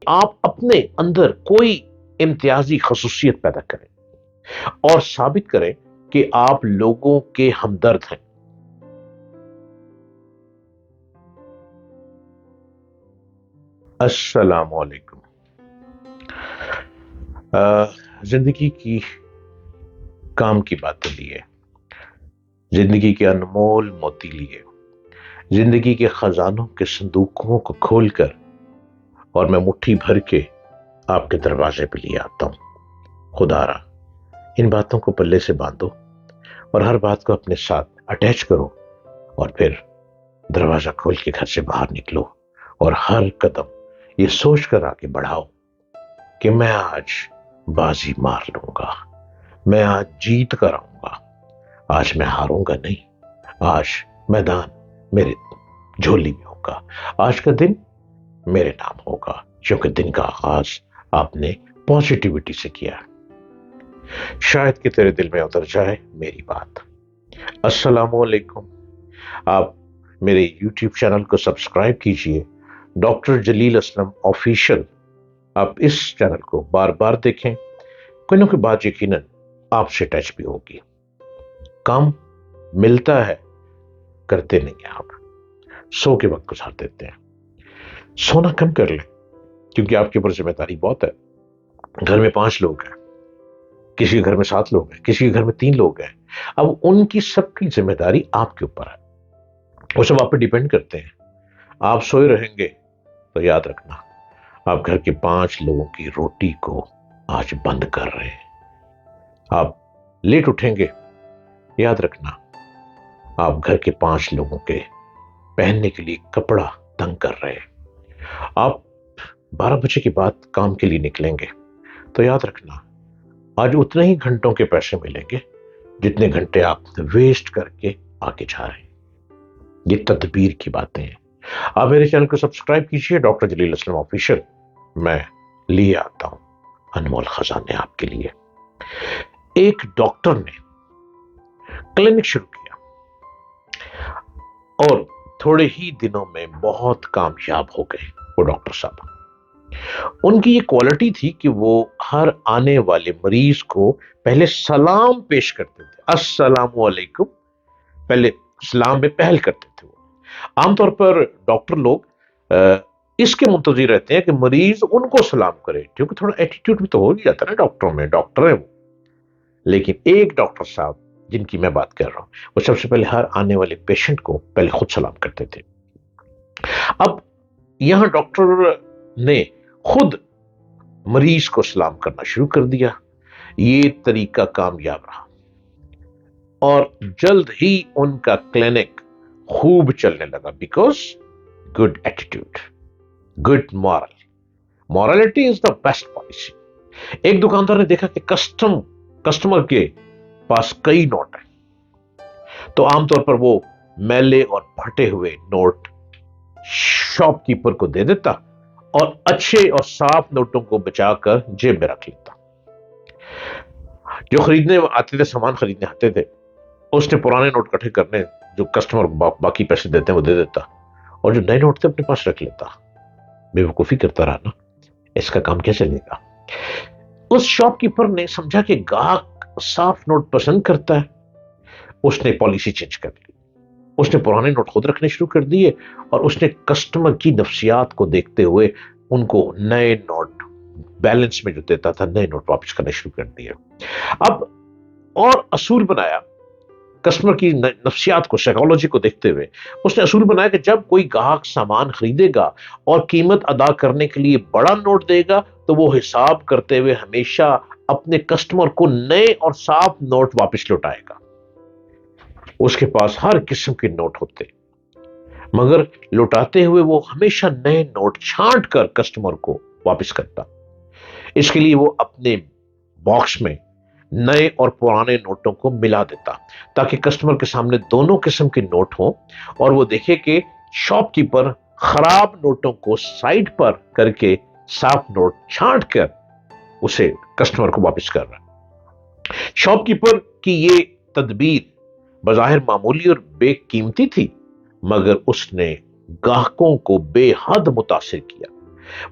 آپ اپنے اندر کوئی امتیازی خصوصیت پیدا کریں اور ثابت کریں کہ آپ لوگوں کے ہمدرد ہیں. السلام علیکم. زندگی کی کام کی باتیں لیے، زندگی کے انمول موتی لیے، زندگی کے خزانوں کے صندوقوں کو کھول کر اور میں مٹھی بھر کے آپ کے دروازے پہ لے آتا ہوں. خدا را ان باتوں کو پلے سے باندھو اور ہر بات کو اپنے ساتھ اٹیچ کرو اور پھر دروازہ کھول کے گھر سے باہر نکلو اور ہر قدم یہ سوچ کر آگے بڑھاؤ کہ میں آج بازی مار لوں گا، میں آج جیت کر آؤں گا، آج میں ہاروں گا نہیں، آج میدان میرے جھولی میں ہوگا، آج کا دن میرے نام ہوگا کیونکہ دن کا آغاز آپ نے پازیٹیوٹی سے کیا. شاید کہ تیرے دل میں اتر جائے میری بات. السلام علیکم. آپ میرے یوٹیوب چینل کو سبسکرائب کیجئے، ڈاکٹر جلیل اسلم آفیشل. آپ اس چینل کو بار بار دیکھیں، کوئی نہ کوئی بات یقیناً آپ سے ٹچ بھی ہوگی. کام ملتا ہے، کرتے نہیں آپ، سو کے وقت گزار دیتے ہیں. سونا کم کر لیں کیونکہ آپ کے اوپر ذمہ داری بہت ہے. گھر میں 5 لوگ ہیں، کسی کے گھر میں 7 لوگ ہیں، کسی کے گھر میں 3 لوگ ہیں. اب ان کی سب کی ذمہ داری آپ کے اوپر ہے، وہ سب آپ پہ ڈیپینڈ کرتے ہیں. آپ سوئے رہیں گے تو یاد رکھنا آپ گھر کے 5 لوگوں کی روٹی کو آج بند کر رہے ہیں. آپ لیٹ اٹھیں گے، یاد رکھنا آپ گھر کے 5 لوگوں کے پہننے کے لیے کپڑا تنگ کر رہے ہیں. آپ 12 بجے کے بعد کام کے لیے نکلیں گے تو یاد رکھنا آج اتنے ہی گھنٹوں کے پیسے ملیں گے جتنے گھنٹے آپ ویسٹ کر کے آگے جا رہے ہیں. یہ تدبیر کی باتیں ہیں. آپ میرے چینل کو سبسکرائب کیجئے، ڈاکٹر جلیل اسلم آفیشل. میں لیے آتا ہوں انمول خزانے آپ کے لیے. ایک ڈاکٹر نے کلینک شروع کیا اور تھوڑے ہی دنوں میں بہت کامیاب ہو گئے. وہ ڈاکٹر صاحب، ان کی یہ کوالٹی تھی کہ وہ ہر آنے والے مریض کو پہلے سلام پیش کرتے تھے. السلام علیکم، پہلے سلام میں پہل کرتے تھے. وہ عام طور پر ڈاکٹر لوگ اس کے منتظر رہتے ہیں کہ مریض ان کو سلام کرے کیونکہ تھوڑا ایٹیٹیوڈ بھی تو ہو ہی جاتا ہے نا ڈاکٹروں میں، ڈاکٹر ہیں وہ. لیکن ایک ڈاکٹر صاحب جن کی میں بات کر رہا ہوں، وہ سب سے پہلے ہر آنے والے پیشنٹ کو پہلے خود سلام کرتے تھے. اب یہاں ڈاکٹر نے خود مریض کو سلام کرنا شروع کر دیا. یہ طریقہ کامیاب رہا اور جلد ہی ان کا کلینک خوب چلنے لگا. Because good attitude, good moral. Morality is the best policy. ایک دکاندار نے دیکھا کہ کسٹمر کے پاس کئی نوٹ ہیں تو عام طور پر وہ میلے اور پھٹے ہوئے نوٹ شاپ کیپر کو دے دیتا اور اچھے اور صاف نوٹوں کو بچا کر جیب میں رکھ لیتا. جو خریدنے آتے تھے، سامان خریدنے آتے تھے، اس نے پرانے نوٹ اکٹھے کرنے جو کسٹمر باقی پیسے دیتے ہیں وہ دے دیتا اور جو نئے نوٹ تھے اپنے پاس رکھ لیتا. بے وقوفی کرتا رہا نا، اس کا کام کیا چلے گا. اس شاپ کیپر نے سمجھا کہ گاہک صاف نوٹ پسند کرتا ہے. اس نے پالیسی چینج کر لی، اس نے پرانے نوٹ خود رکھنے شروع کر دیے اور اس نے کسٹمر کی نفسیات کو دیکھتے ہوئے ان کو نئے نوٹ بیلنس میں جو دیتا تھا نئے نوٹ واپس کرنے شروع کر دیے. اب اور اصول بنایا کسٹمر کی نفسیات کو، سائیکالوجی کو دیکھتے ہوئے اس نے اصول بنایا کہ جب کوئی گاہک سامان خریدے گا اور قیمت ادا کرنے کے لیے بڑا نوٹ دے گا تو وہ حساب کرتے ہوئے ہمیشہ اپنے کسٹمر کو نئے اور صاف نوٹ واپس لوٹائے گا. اس کے پاس ہر قسم کے نوٹ ہوتے مگر لوٹاتے ہوئے وہ ہمیشہ نئے نوٹ چھانٹ کر کسٹمر کو واپس کرتا. اس کے لیے وہ اپنے باکس میں نئے اور پرانے نوٹوں کو ملا دیتا تاکہ کسٹمر کے سامنے دونوں قسم کے نوٹ ہوں اور وہ دیکھے کہ شاپ کیپر خراب نوٹوں کو سائڈ پر کر کے صاف نوٹ چھانٹ کر اسے کسٹمر کو واپس کر رہا. شاپ کیپر کی یہ تدبیر بظاہر معمولی اور بے قیمتی تھی مگر اس نے گاہکوں کو بے حد متاثر کیا.